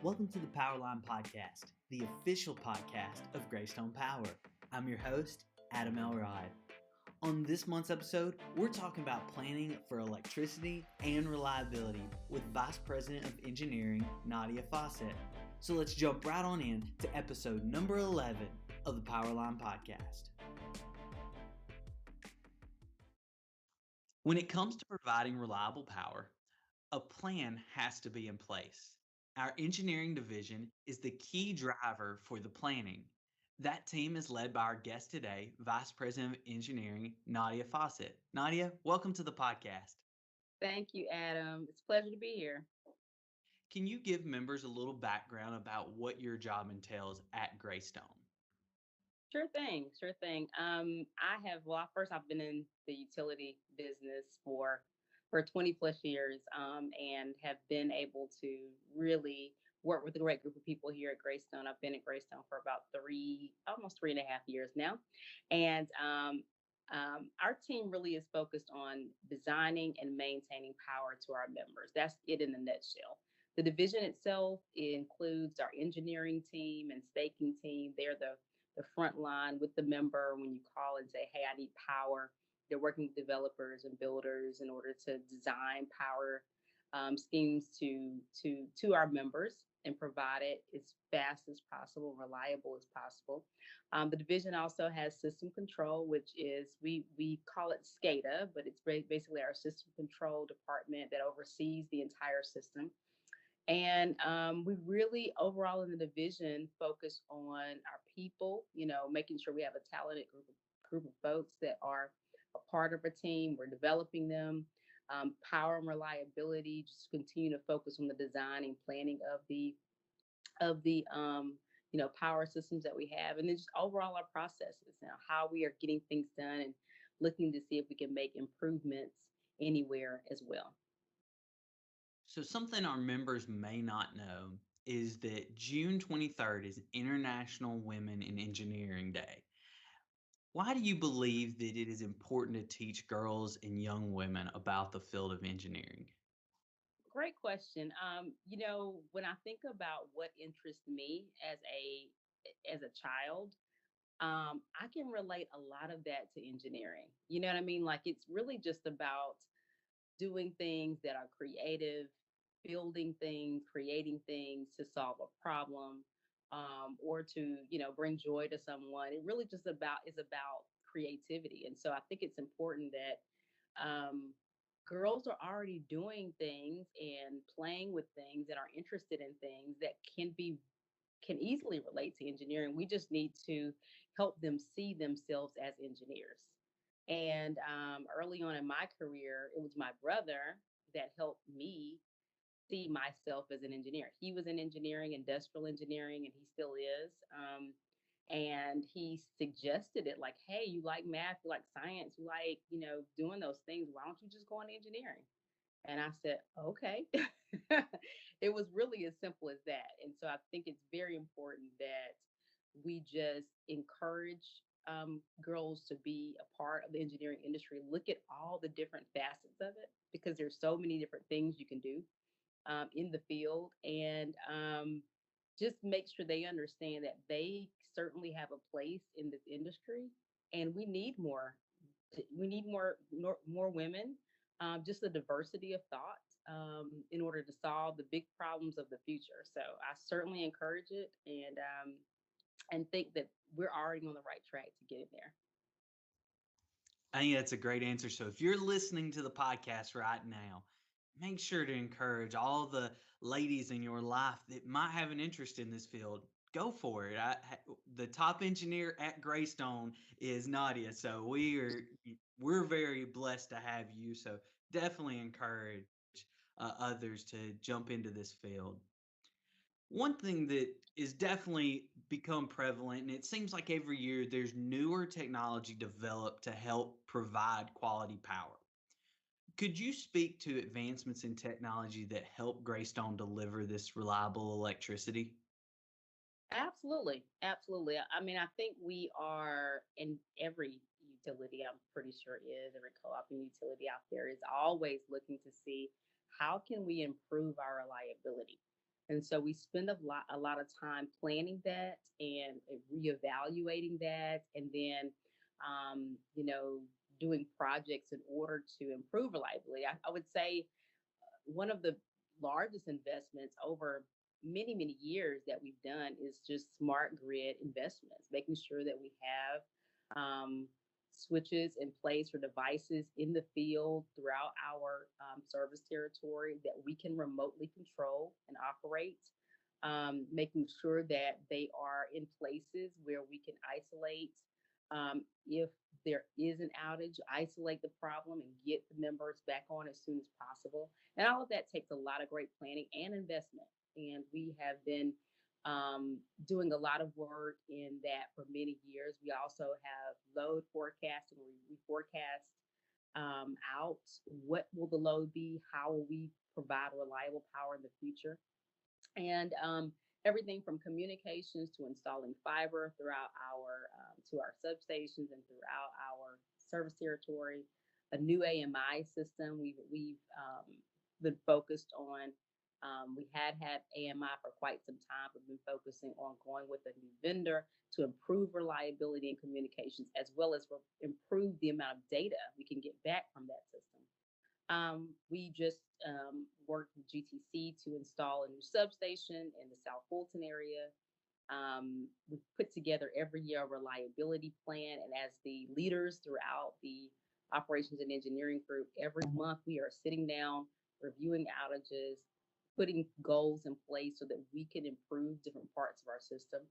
Welcome to the Powerline Podcast, the official podcast of GreyStone Power. I'm your host, Adam Elrod. On this month's episode, we're talking about planning for electricity and reliability with Vice President of Engineering, Nadia Faucette. So let's jump right on in to episode number 11 of the Powerline Podcast. When it comes to providing reliable power, a plan has to be in place. Our engineering division is the key driver for the planning. That team is led by our guest today, Vice President of Engineering, Nadia Faucette. Nadia, welcome to the podcast. Thank you, Adam. It's a pleasure to be here. Can you give members a little background about what your job entails at GreyStone? Sure thing. First I've been in the utility business for 20 plus years, and have been able to really work with a great group of people here at GreyStone. I've been at GreyStone for about almost 3.5 years now. And our team really is focused on designing and maintaining power to our members. That's it in a nutshell. The division itself includes our engineering team and staking team. They're the front line with the member when you call and say, hey, I need power. They're working with developers and builders in order to design power schemes to our members and provide it as fast as possible, reliable as possible. The division also has system control, which is, we call it SCADA, but it's basically our system control department that oversees the entire system. And we really, overall in the division, focus on our people, making sure we have a talented group of folks that are a part of our team. We're developing them. Power and reliability, just continue to focus on the design and planning of the power systems that we have, and then just overall our processes, how we are getting things done and looking to see if we can make improvements anywhere as well. So something our members may not know is that June 23rd is International Women in Engineering Day. Why do you believe that it is important to teach girls and young women about the field of engineering? Great question. When I think about what interests me as a child, I can relate a lot of that to engineering. You know what I mean? Like, it's really just about doing things that are creative, building things, creating things to solve a problem, or to, bring joy to someone. It really just is about creativity. And so I think it's important that girls are already doing things and playing with things and are interested in things that can easily relate to engineering. We just need to help them see themselves as engineers. And early on in my career, it was my brother that helped me see myself as an engineer. He was in engineering, industrial engineering, and he still is. And he suggested it like, hey, you like math, you like science, you like, doing those things. Why don't you just go into engineering? And I said, okay. It was really as simple as that. And so I think it's very important that we just encourage girls to be a part of the engineering industry. Look at all the different facets of it, because there's so many different things you can do in the field, and just make sure they understand that they certainly have a place in this industry, and we need more. More women, just a diversity of thought, in order to solve the big problems of the future. So I certainly encourage it, and think that we're already on the right track to get in there. I think that's a great answer. So if you're listening to the podcast right now, make sure to encourage all the ladies in your life that might have an interest in this field. Go for it. The top engineer at GreyStone is Nadia. So we're very blessed to have you. So definitely encourage others to jump into this field. One thing that is definitely become prevalent, and it seems like every year there's newer technology developed to help provide quality power. Could you speak to advancements in technology that help GreyStone deliver this reliable electricity? Absolutely. I mean, I think we are in every utility, I'm pretty sure every co-op and utility out there is always looking to see how can we improve our reliability. And so we spend a lot of time planning that and reevaluating that, and then you know, doing projects in order to improve reliability. I would say one of the largest investments over many years that we've done is just smart grid investments, making sure that we have switches in place or devices in the field throughout our service territory that we can remotely control and operate. Making sure that they are in places where we can isolate if there is an outage, isolate the problem and get the members back on as soon as possible. And all of that takes a lot of great planning and investment. And we have been doing a lot of work in that for many years. We also have load forecasting, where we forecast out what will the load be, how will we provide reliable power in the future, and everything from communications to installing fiber throughout our to our substations and throughout our service territory. A new AMI system. We've been focused on. We had AMI for quite some time, but been focusing on going with a new vendor to improve reliability and communications, as well as improve the amount of data we can get back from that system. We just worked with GTC to install a new substation in the South Fulton area. We put together every year a reliability plan, and as the leaders throughout the operations and engineering group, every month we are sitting down, reviewing outages, putting goals in place so that we can improve different parts of our system.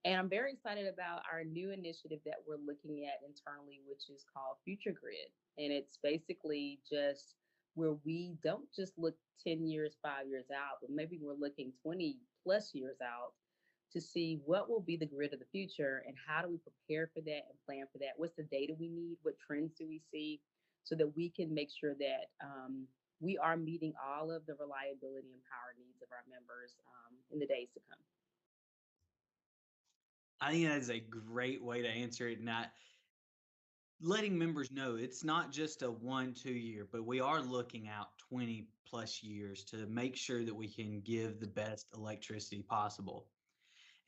And I'm very excited about our new initiative that we're looking at internally, which is called Future Grid. And it's basically just where we don't just look 10 years, 5 years out, but maybe we're looking 20 plus years out to see what will be the grid of the future and how do we prepare for that and plan for that. What's the data we need? What trends do we see? So that we can make sure that we are meeting all of the reliability and power needs of our members in the days to come. I think that is a great way to answer it. Not letting members know it's not just a 1, 2 year, but we are looking out 20 plus years to make sure that we can give the best electricity possible.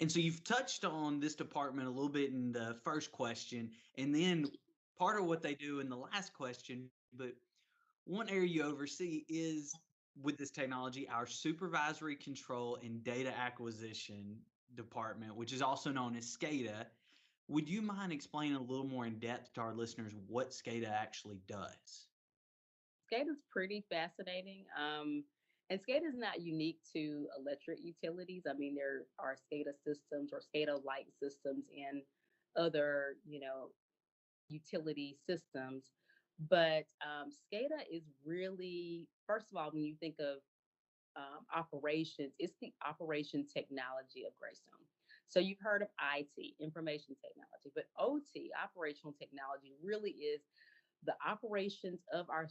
And so you've touched on this department a little bit in the first question, and then part of what they do in the last question. But one area you oversee is, with this technology, our supervisory control and data acquisition department, which is also known as SCADA. Would you mind explaining a little more in depth to our listeners what SCADA actually does? SCADA is pretty fascinating. And SCADA is not unique to electric utilities. I mean, there are SCADA systems or SCADA-like systems in other, utility systems. But SCADA is really, first of all, when you think of operations, it's the operation technology of GreyStone. So you've heard of IT, information technology, but OT, operational technology, really is the operations of our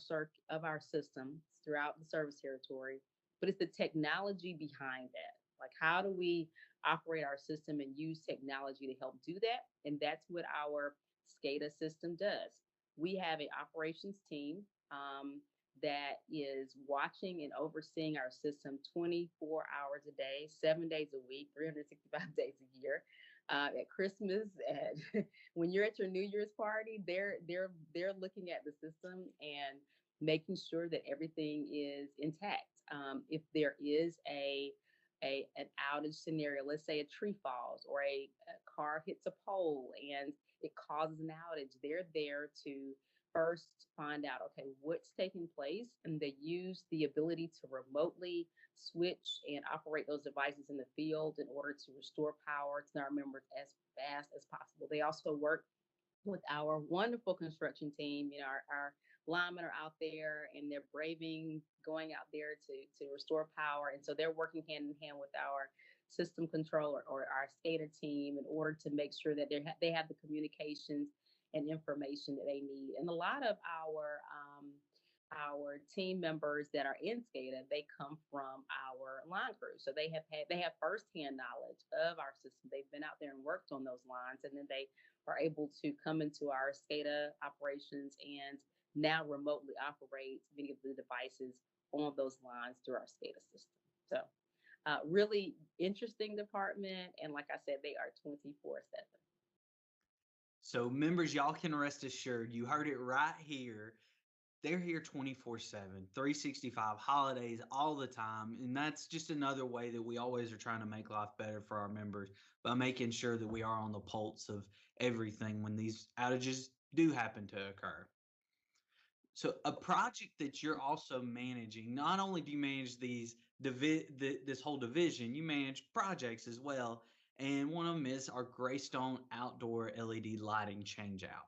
systems throughout the service territory, but it's the technology behind that. Like, how do we operate our system and use technology to help do that? And that's what our SCADA system does. We have an operations team that is watching and overseeing our system 24 hours a day, 7 days a week, 365 days a year. At Christmas, at when you're at your New Year's party, they're looking at the system and making sure that everything is intact. If there is an outage scenario, let's say a tree falls or a car hits a pole and it causes an outage, they're there to first find out, okay, what's taking place, and they use the ability to remotely switch and operate those devices in the field in order to restore power to our members as fast as possible. They also work with our wonderful construction team. Our linemen are out there and they're braving going out there to restore power. And so they're working hand in hand with our system controller or our SCADA team in order to make sure that they have the communications and information that they need. And a lot of our team members that are in SCADA, they come from our line crew. So they have firsthand knowledge of our system. They've been out there and worked on those lines, and then they are able to come into our SCADA operations and now remotely operate many of the devices on those lines through our SCADA system. So Really interesting department. And like I said, they are 24/7. So, members, y'all can rest assured you heard it right here. They're here 24/7, 365 holidays all the time. And that's just another way that we always are trying to make life better for our members by making sure that we are on the pulse of everything when these outages do happen to occur. So, a project that you're also managing, not only do you manage this whole division, you manage projects as well. And one of them is our GreyStone outdoor LED lighting changeout.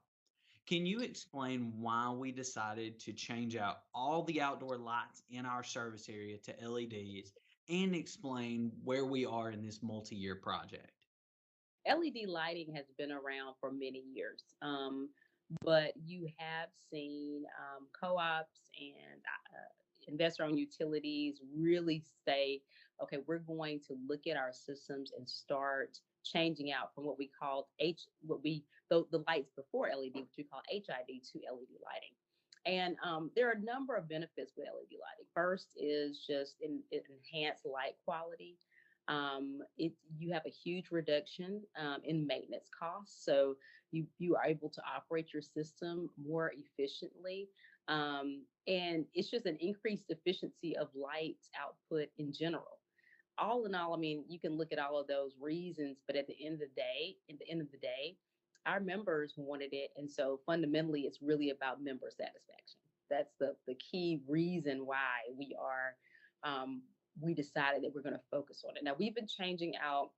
Can you explain why we decided to change out all the outdoor lights in our service area to LEDs and explain where we are in this multi-year project? LED lighting has been around for many years, but you have seen co-ops and investor-owned utilities really say, okay, we're going to look at our systems and start changing out from what we called the lights before LED, which we call HID, to LED lighting. And there are a number of benefits with LED lighting. First is just enhanced light quality. You have a huge reduction in maintenance costs, so you are able to operate your system more efficiently, and it's just an increased efficiency of light output in general. All in all, I mean, you can look at all of those reasons, but at the end of the day, our members wanted it, and so fundamentally, it's really about member satisfaction. That's the key reason why we decided that we're going to focus on it. Now we've been changing out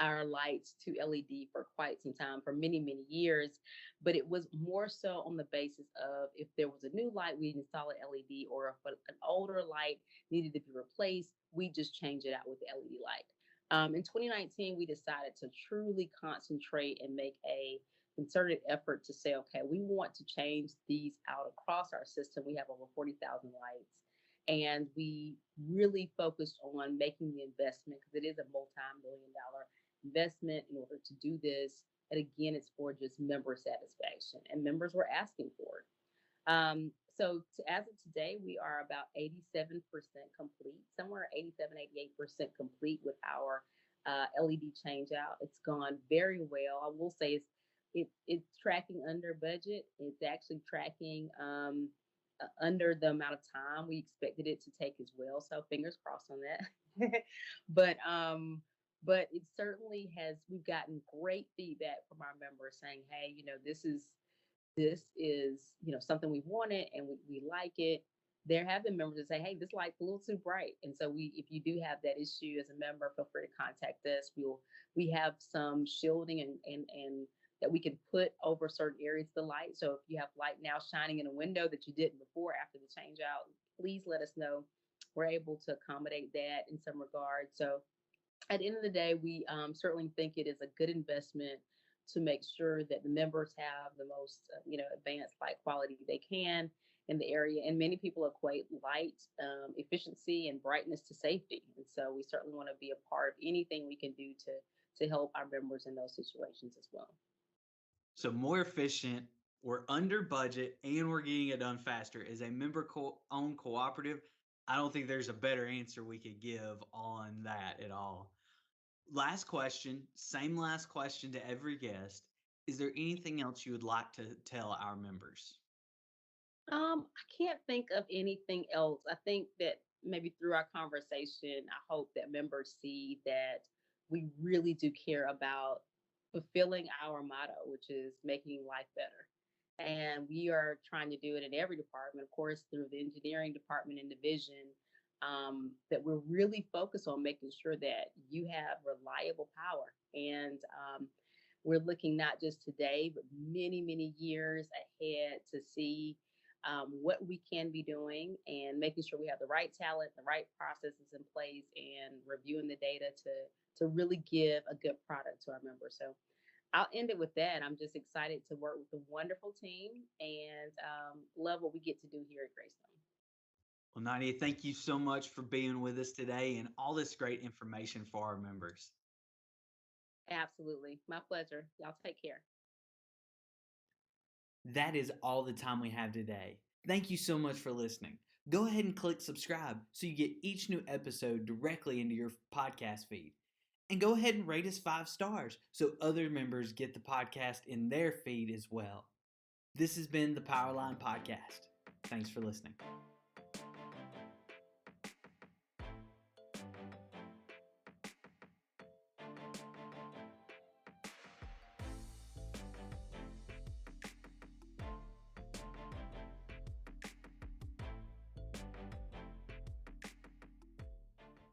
our lights to LED for quite some time, for many, many years. But it was more so on the basis of if there was a new light, we'd install an LED, or if an older light needed to be replaced, we just change it out with the LED light. In 2019, we decided to truly concentrate and make a concerted effort to say, okay, we want to change these out across our system. We have over 40,000 lights. And we really focused on making the investment because it is a multi-million dollar investment in order to do this. And again, it's for just member satisfaction, and members were asking for it. As of today, we are about 87% complete, somewhere 87, 88% complete with our LED change out. It's gone very well. I will say it's tracking under budget. It's actually tracking under the amount of time we expected it to take as well. So fingers crossed on that. but but it certainly has. We've gotten great feedback from our members saying, "Hey, this is something we wanted and we like it." There have been members that say, "Hey, this light's a little too bright," and so if you do have that issue as a member, feel free to contact us. We have some shielding and that we can put over certain areas of the light. So if you have light now shining in a window that you didn't before after the change out, please let us know. We're able to accommodate that in some regard. So at the end of the day, we certainly think it is a good investment to make sure that the members have the most, advanced light quality they can in the area. And many people equate light efficiency and brightness to safety, and so we certainly want to be a part of anything we can do to help our members in those situations as well. So, more efficient, we're under budget, and we're getting it done faster. As a member owned cooperative, I don't think there's a better answer we could give on that at all. Last question, same last question to every guest. Is there anything else you would like to tell our members? I can't think of anything else. I think that maybe through our conversation, I hope that members see that we really do care about fulfilling our motto, which is making life better. And we are trying to do it in every department, of course, through the engineering department and division, that we're really focused on making sure that you have reliable power. And we're looking not just today, but many, many years ahead to see what we can be doing and making sure we have the right talent, the right processes in place, and reviewing the data to really give a good product to our members. So I'll end it with that. I'm just excited to work with a wonderful team and love what we get to do here at GreyStone. Well, Nadia, thank you so much for being with us today and all this great information for our members. Absolutely. My pleasure. Y'all take care. That is all the time we have today. Thank you so much for listening. Go ahead and click subscribe so you get each new episode directly into your podcast feed. And go ahead and rate us 5 stars so other members get the podcast in their feed as well. This has been the Powerline Podcast. Thanks for listening.